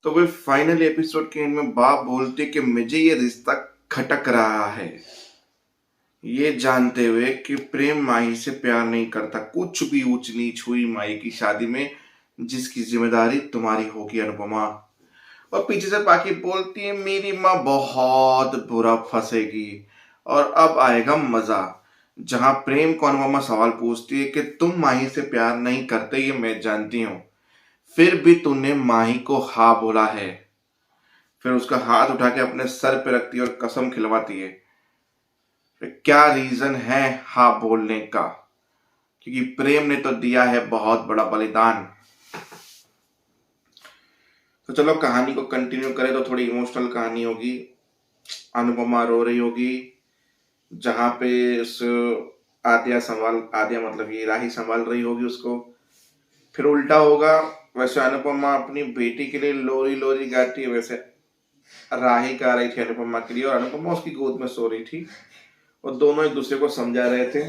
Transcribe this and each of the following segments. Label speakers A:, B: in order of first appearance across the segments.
A: तो वे final episode के and में बाप बोलते कि मुझे ये रिश्ता खटक रहा है, ये जानते हुए कि प्रेम माही से प्यार नहीं करता। कुछ भी ऊंच नीच हुई माही की शादी में, जिसकी जिम्मेदारी तुम्हारी होगी अनुपमा। और पीछे से पाकी बोलती है मेरी माँ बहुत बुरा फंसेगी और अब आएगा मजा। जहां प्रेम को अनुपमा सवाल पूछती है कि तुम माही से प्यार नहीं करते, ये मैं जानती हूँ, फिर भी तूने माही को हाँ बोला है। फिर उसका हाथ उठा के अपने सर पे रखती है और कसम खिलवाती है। फिर क्या रीजन है हाँ बोलने का? क्योंकि प्रेम ने तो दिया है बहुत बड़ा बलिदान। तो चलो कहानी को कंटिन्यू करें तो थोड़ी इमोशनल कहानी होगी। अनुपमा रो रही होगी, जहां पे उस आद्या मतलब ये राही संभाल रही होगी उसको। फिर उल्टा होगा, वैसे अनुपमा अपनी बेटी के लिए लोरी लोरी गाती है, वैसे राही गा रही थी अनुपमा के लिए और अनुपमा उसकी गोद में सो रही थी और दोनों एक दूसरे को समझा रहे थे।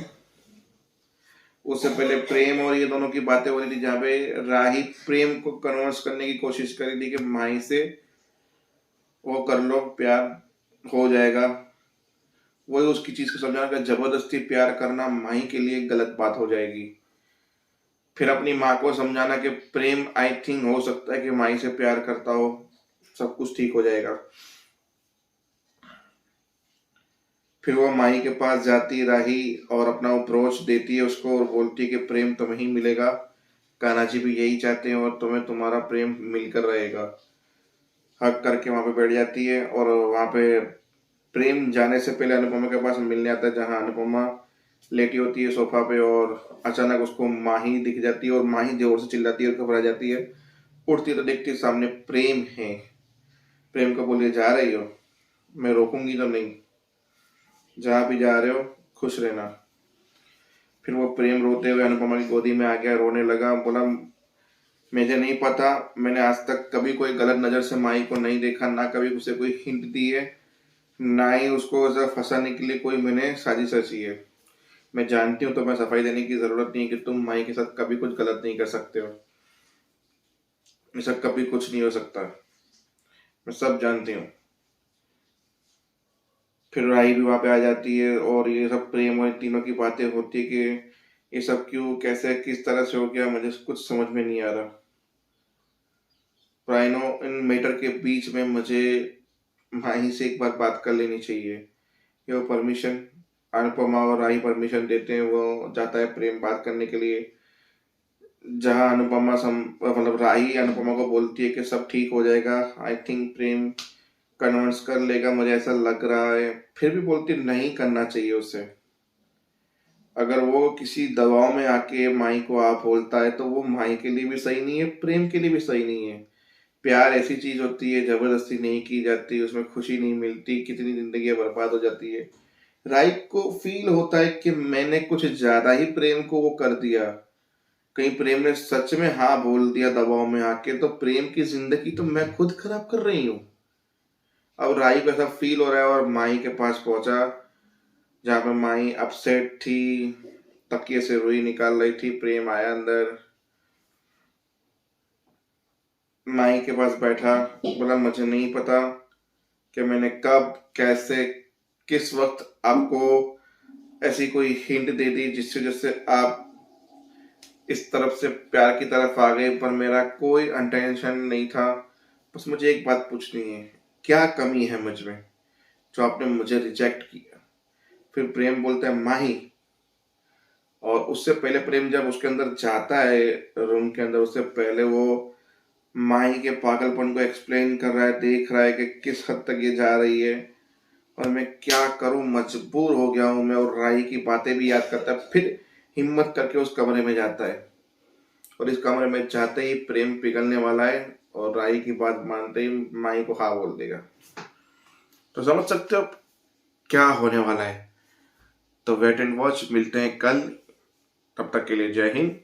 A: उससे पहले प्रेम और ये दोनों की बातें हो रही थी, जहाँ पे राही प्रेम को कन्वर्स करने की कोशिश कर रही थी कि माही से वो कर लो, प्यार हो जाएगा। वही उसकी चीज को समझाना कि जबरदस्ती प्यार करना माही के लिए गलत बात हो जाएगी। फिर अपनी माँ को समझाना कि प्रेम आई थिंक हो सकता है कि माही से प्यार करता हो, सब कुछ ठीक हो जाएगा। फिर वो माही के पास जाती राही और अपना अप्रोच देती है उसको और बोलती है कि प्रेम तुम्हें ही मिलेगा, कान्हा जी भी यही चाहते हैं और तुम्हें तुम्हारा प्रेम मिलकर रहेगा। हक करके वहां पे बैठ जाती है और वहां पे प्रेम जाने से पहले अनुपमा के पास मिलने आता है, जहां अनुपमा लेटी होती है सोफा पे और अचानक उसको माही दिख जाती है और माही जोर से चिल्लाती है और घबरा जाती है। उठती है तो देखती है सामने प्रेम है। प्रेम को बोलिए जा रही हो, मैं रोकूंगी तो नहीं, जहां भी जा रहे हो खुश रहना। फिर वो प्रेम रोते हुए अनुपमा की गोदी में आ गया, रोने लगा, बोला मुझे नहीं पता, मैंने आज तक कभी कोई गलत नजर से माही को नहीं देखा, ना कभी उसे कोई हिंट दी है, ना ही उसको ऐसा फंसाने के लिए कोई मैंने साजिश रची है। मैं जानती हूँ तुम्हें सफाई देने की जरूरत नहीं है कि तुम माही के साथ कभी कुछ गलत नहीं कर सकते हो, ऐसा कभी कुछ नहीं हो सकता, मैं सब जानती हूँ। फिर राही भी वहां पे आ जाती है और ये सब प्रेम और तीनों की बातें होती है कि ये सब क्यों, कैसे, किस तरह से हो गया, मुझे कुछ समझ में नहीं आ रहा। प्राइनो इन मैटर के बीच में मुझे माही से एक बार बात कर लेनी चाहिए। ये वो परमिशन, अनुपमा और राही परमिशन देते हैं, वो जाता है प्रेम बात करने के लिए। जहाँ मतलब राही अनुपमा को बोलती है कि सब ठीक हो जाएगा, आई थिंक प्रेम कन्वर्स कर लेगा, मुझे ऐसा लग रहा है। फिर भी बोलती नहीं करना चाहिए उसे। अगर वो किसी दबाव में आके माही को आप बोलता है तो वो माही के लिए भी सही नहीं है, प्रेम के लिए भी सही नहीं है। प्यार ऐसी चीज होती है, जबरदस्ती नहीं की जाती, उसमें खुशी नहीं मिलती, कितनी जिंदगी बर्बाद हो जाती है। राइट को फील होता है कि मैंने कुछ ज्यादा ही प्रेम को वो कर दिया, कहीं प्रेम ने सच में हाँ बोल दिया दबाव में आके, तो प्रेम की जिंदगी तो मैं खुद खराब कर रही हूँ। अब राही को ऐसा फील हो रहा है और माही के पास पहुंचा, जहां पे माही अपसेट थी, तकिए से रुई निकाल रही थी। प्रेम आया अंदर, माही के पास बैठा, बोला मुझे नहीं पता कि मैंने कब, कैसे, किस वक्त आपको ऐसी कोई हिंट दे दी जिससे जिससे आप इस तरफ से प्यार की तरफ आ गए, पर मेरा कोई इंटेंशन नहीं था। बस मुझे एक बात पूछनी है, क्या कमी है मुझ में जो आपने मुझे रिजेक्ट किया? फिर प्रेम बोलता है माही। और उससे पहले प्रेम जब उसके अंदर जाता है रूम के अंदर, उससे पहले वो माही के पागलपन को एक्सप्लेन कर रहा है, देख रहा है कि किस हद तक ये जा रही है और मैं क्या करूं, मजबूर हो गया हूं मैं। और राही की बातें भी याद करता है, फिर हिम्मत करके उस कमरे में जाता है और इस कमरे में जाते ही प्रेम पिघलने वाला है और राही की बात मानते ही माही को हाँ बोल देगा। तो समझ सकते हो क्या होने वाला है। तो वेट एंड वॉच, मिलते हैं कल, तब तक के लिए जय हिंद।